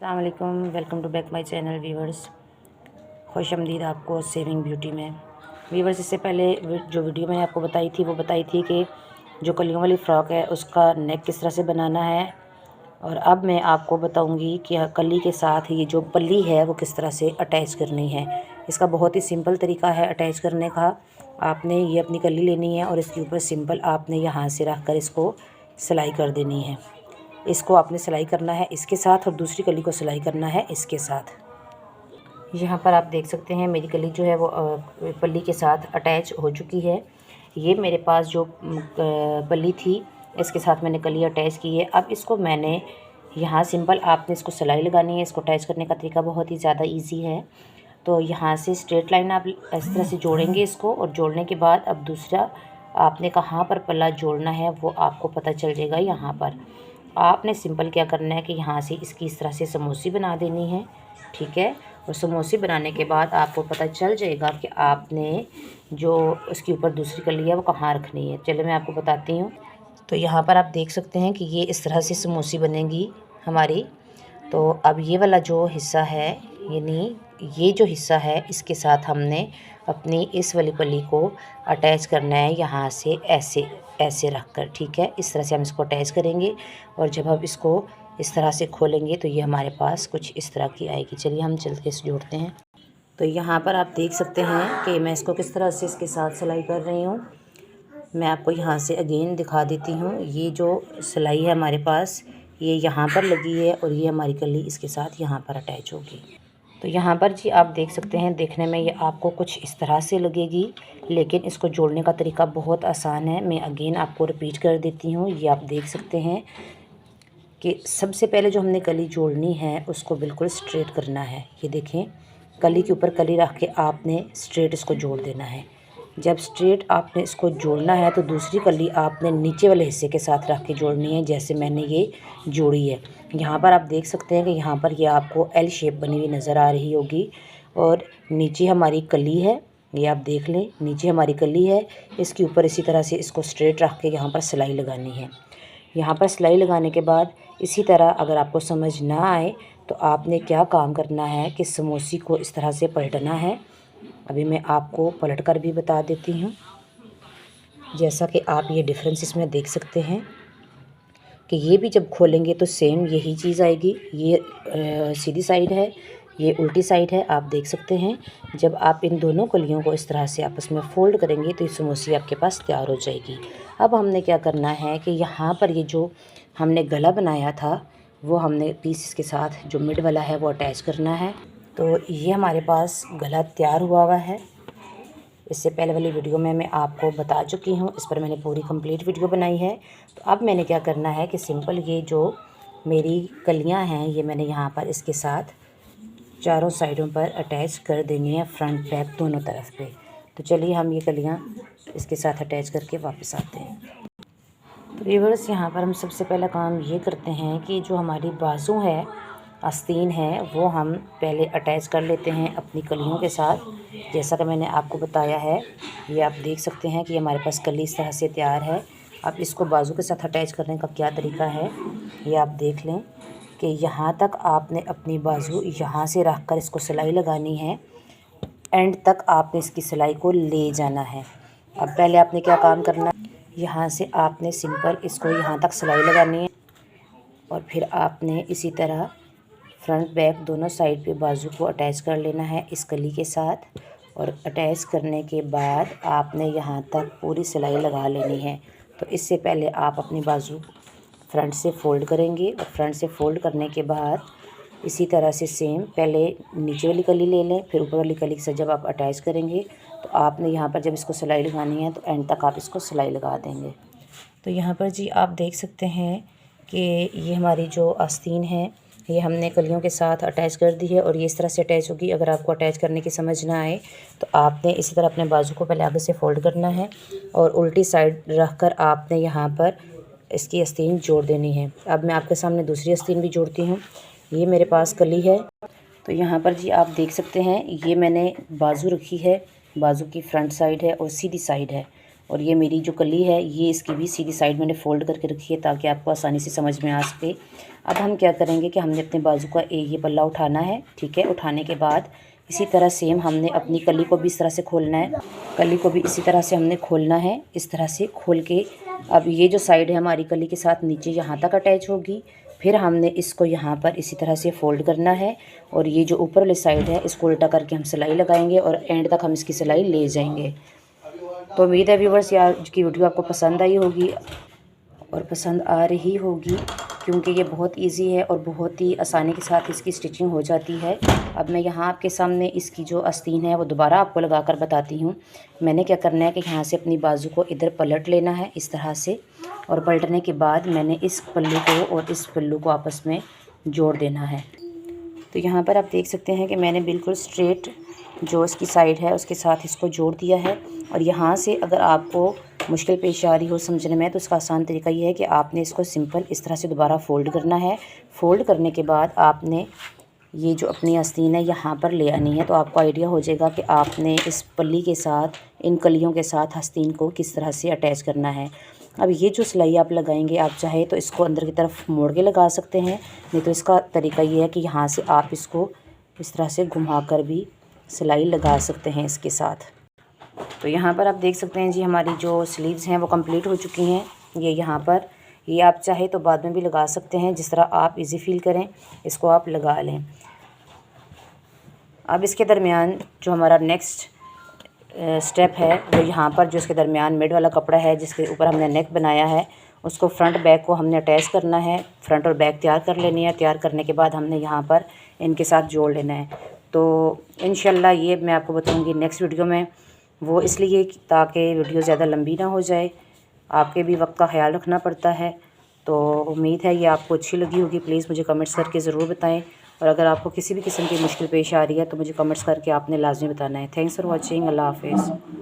अस्सलाम वालेकुम, welcome to back my channel viewers. खुश आमदीद आपको सेविंग ब्यूटी में। व्यूवर्स, इससे पहले जो वीडियो मैंने आपको बताई थी वो बताई थी कि जो कलियों वाली फ़्रॉक है उसका नेक किस तरह से बनाना है, और अब मैं आपको बताऊंगी कि कली के साथ ये जो पल्ली है वो किस तरह से अटैच करनी है। इसका बहुत ही सिंपल तरीका है अटैच करने का। आपने ये अपनी कली लेनी है और इसके ऊपर सिंपल आपने यहाँ से रख कर इसको सिलाई कर देनी है। इसको आपने सिलाई करना है इसके साथ और दूसरी कली को सिलाई करना है इसके साथ। यहाँ पर आप देख सकते हैं मेरी कली जो है वो पल्ली के साथ अटैच हो चुकी है। ये मेरे पास जो पल्ली थी इसके साथ मैंने कली अटैच की है। अब इसको मैंने यहाँ सिंपल आपने इसको सिलाई लगानी है। इसको अटैच करने का तरीका बहुत ही ज़्यादा ईजी है। तो यहाँ से स्ट्रेट लाइन आप इस तरह से जोड़ेंगे इसको, और जोड़ने के बाद अब दूसरा आपने कहाँ पर पल्ला जोड़ना है वो आपको पता चल जाएगा। यहाँ पर आपने सिंपल क्या करना है कि यहाँ से इसकी इस तरह से समोसी बना देनी है, ठीक है। और समोसी बनाने के बाद आपको पता चल जाएगा कि आपने जो उसके ऊपर दूसरी कली है वो कहाँ रखनी है। चलिए मैं आपको बताती हूँ। तो यहाँ पर आप देख सकते हैं कि ये इस तरह से समोसी बनेगी हमारी। तो अब ये वाला जो हिस्सा है, यानी ये जो हिस्सा है, इसके साथ हमने अपनी इस वाली पल्ली को अटैच करना है यहाँ से ऐसे ऐसे रख कर, ठीक है। इस तरह से हम इसको अटैच करेंगे और जब हम इसको इस तरह से खोलेंगे तो ये हमारे पास कुछ इस तरह की आएगी। चलिए हम जल्द के इसे जोड़ते हैं। तो यहाँ पर आप देख सकते हैं कि मैं इसको किस तरह से इसके साथ सिलाई कर रही हूँ। मैं आपको यहाँ से अगेन दिखा देती हूँ। ये जो सिलाई है हमारे पास, ये यहाँ पर लगी है और ये हमारी कली इसके साथ यहाँ पर अटैच होगी। तो यहाँ पर जी आप देख सकते हैं, देखने में ये आपको कुछ इस तरह से लगेगी, लेकिन इसको जोड़ने का तरीका बहुत आसान है। मैं अगेन आपको रिपीट कर देती हूँ। ये आप देख सकते हैं कि सबसे पहले जो हमने कली जोड़नी है उसको बिल्कुल स्ट्रेट करना है। ये देखें, कली के ऊपर कली रख के आपने स्ट्रेट इसको जोड़ देना है। जब स्ट्रेट आपने इसको जोड़ना है तो दूसरी कली आपने नीचे वाले हिस्से के साथ रख के जोड़नी है, जैसे मैंने ये जोड़ी है। यहाँ पर आप देख सकते हैं कि यहाँ पर ये आपको एल शेप बनी हुई नज़र आ रही होगी, और नीचे हमारी कली है। ये आप देख लें, नीचे हमारी कली है, इसके ऊपर इसी तरह से इसको स्ट्रेट रख के यहाँ पर सिलाई लगानी है। यहाँ पर सिलाई लगाने के बाद इसी तरह अगर आपको समझ ना आए तो आपने क्या काम करना है कि समोसी को इस तरह से पलटना है। अभी मैं आपको पलट कर भी बता देती हूँ, जैसा कि आप ये डिफरेंस इसमें देख सकते हैं कि ये भी जब खोलेंगे तो सेम यही चीज़ आएगी। ये सीधी साइड है, ये उल्टी साइड है। आप देख सकते हैं जब आप इन दोनों कलियों को इस तरह से आपस में फ़ोल्ड करेंगे तो ये समोसी आपके पास तैयार हो जाएगी। अब हमने क्या करना है कि यहाँ पर ये जो हमने गला बनाया था वो हमने पीस के साथ जो मिड वाला है वो अटैच करना है। तो ये हमारे पास गला तैयार हुआ है। इससे पहले वाली वीडियो में मैं आपको बता चुकी हूँ, इस पर मैंने पूरी कंप्लीट वीडियो बनाई है। तो अब मैंने क्या करना है कि सिंपल ये जो मेरी कलियाँ हैं ये मैंने यहाँ पर इसके साथ चारों साइडों पर अटैच कर देनी है, फ्रंट बैक दोनों तरफ पे। तो चलिए हम ये कलियाँ इसके साथ अटैच करके वापस आते हैं। तो व्यूअर्स, यहाँ पर हम सबसे पहला काम ये करते हैं कि जो हमारी बाजू है, आस्तीन है, वो हम पहले अटैच कर लेते हैं अपनी कलियों के साथ। जैसा कि मैंने आपको बताया है, ये आप देख सकते हैं कि हमारे पास कली इस तरह से तैयार है। अब इसको बाजू के साथ अटैच करने का क्या तरीका है ये आप देख लें कि यहाँ तक आपने अपनी बाजू यहाँ से रख कर इसको सिलाई लगानी है, एंड तक आपने इसकी सिलाई को ले जाना है। अब पहले आपने क्या काम करना है, यहाँ से आपने सिंपल इसको यहाँ तक सिलाई लगानी है, और फिर आपने इसी तरह फ्रंट बैक दोनों साइड पे बाजू को अटैच कर लेना है इस कली के साथ। और अटैच करने के बाद आपने यहाँ तक पूरी सिलाई लगा लेनी है। तो इससे पहले आप अपनी बाजू फ्रंट से फ़ोल्ड करेंगे, और फ्रंट से फ़ोल्ड करने के बाद इसी तरह से सेम पहले नीचे वाली कली ले लें, फिर ऊपर वाली कली से जब आप अटैच करेंगे तो आपने यहाँ पर जब इसको सिलाई लगानी है तो एंड तक आप इसको सिलाई लगा देंगे। तो यहाँ पर जी आप देख सकते हैं कि ये हमारी जो आस्तीन है ये हमने कलियों के साथ अटैच कर दी है, और ये इस तरह से अटैच होगी। अगर आपको अटैच करने की समझ ना आए तो आपने इसी तरह अपने बाजू को पहले आगे से फ़ोल्ड करना है, और उल्टी साइड रख कर आपने यहाँ पर इसकी आस्तीन जोड़ देनी है। अब मैं आपके सामने दूसरी आस्तीन भी जोड़ती हूँ। ये मेरे पास कली है। तो यहाँ पर जी आप देख सकते हैं ये मैंने बाजू रखी है, बाजू की फ्रंट साइड है और सीधी साइड है, और ये मेरी जो कली है ये इसकी भी सीधी साइड मैंने फ़ोल्ड करके रखी है ताकि आपको आसानी से समझ में आ सके। अब हम क्या करेंगे कि हमने अपने बाजू का ये पल्ला उठाना है, ठीक है। उठाने के बाद इसी तरह सेम हमने अपनी कली को भी इस तरह से खोलना है, कली को भी इसी तरह से हमने खोलना है। इस तरह से खोल के अब ये जो साइड है हमारी कली के साथ नीचे यहाँ तक अटैच होगी। फिर हमने इसको यहाँ पर इसी तरह से फ़ोल्ड करना है और ये जो ऊपर वाली साइड है इसको उल्टा करके हम सिलाई लगाएंगे और एंड तक हम इसकी सिलाई ले जाएंगे। तो उम्मीद है व्यूवर्स यार की वीडियो आपको पसंद आई होगी और पसंद आ रही होगी, क्योंकि ये बहुत इजी है और बहुत ही आसानी के साथ इसकी स्टिचिंग हो जाती है। अब मैं यहाँ आपके सामने इसकी जो आस्तीन है वो दोबारा आपको लगा कर बताती हूँ। मैंने क्या करना है कि यहाँ से अपनी बाजू को इधर पलट लेना है इस तरह से, और पलटने के बाद मैंने इस पल्लू को और इस पल्लू को आपस में जोड़ देना है। तो यहाँ पर आप देख सकते हैं कि मैंने बिल्कुल स्ट्रेट जो इसकी साइड है उसके साथ इसको जोड़ दिया है। और यहाँ से अगर आपको मुश्किल पेश आ रही हो समझने में तो इसका आसान तरीका ये है कि आपने इसको सिंपल इस तरह से दोबारा फ़ोल्ड करना है। फ़ोल्ड करने के बाद आपने ये जो अपनी आस्तीन है यहाँ पर ले आनी है। तो आपको आइडिया हो जाएगा कि आपने इस पल्ली के साथ इन कलियों के साथ आस्तीन को किस तरह से अटैच करना है। अब ये जो सिलाई आप लगाएंगे, आप चाहे तो इसको अंदर की तरफ मोड़ के लगा सकते हैं, नहीं तो इसका तरीका ये है कि यहाँ से आप इसको इस तरह से घुमा कर भी सिलाई लगा सकते हैं इसके साथ। तो यहाँ पर आप देख सकते हैं जी हमारी जो स्लीव्स हैं वो कंप्लीट हो चुकी हैं। ये यहाँ पर ये आप चाहे तो बाद में भी लगा सकते हैं, जिस तरह आप इजी फील करें इसको आप लगा लें। अब इसके दरमियान जो हमारा नेक्स्ट स्टेप है वो यहाँ पर जो इसके दरमियान मिड वाला कपड़ा है जिसके ऊपर हमने नेक बनाया है उसको फ्रंट बैक को हमने अटैच करना है। फ्रंट और बैक तैयार कर लेनी है। तैयार करने के बाद हमने यहाँ पर इनके साथ जोड़ लेना है। तो इंशाल्लाह ये मैं आपको बताऊँगी नेक्स्ट वीडियो में, वो इसलिए ताकि वीडियो ज़्यादा लंबी ना हो जाए, आपके भी वक्त का ख्याल रखना पड़ता है। तो उम्मीद है ये आपको अच्छी लगी होगी। प्लीज़ मुझे कमेंट्स करके ज़रूर बताएं, और अगर आपको किसी भी किस्म की मुश्किल पेश आ रही है तो मुझे कमेंट्स करके आपने लाजमी बताना है। Thanks for watching. अल्लाह हाफ़िज़।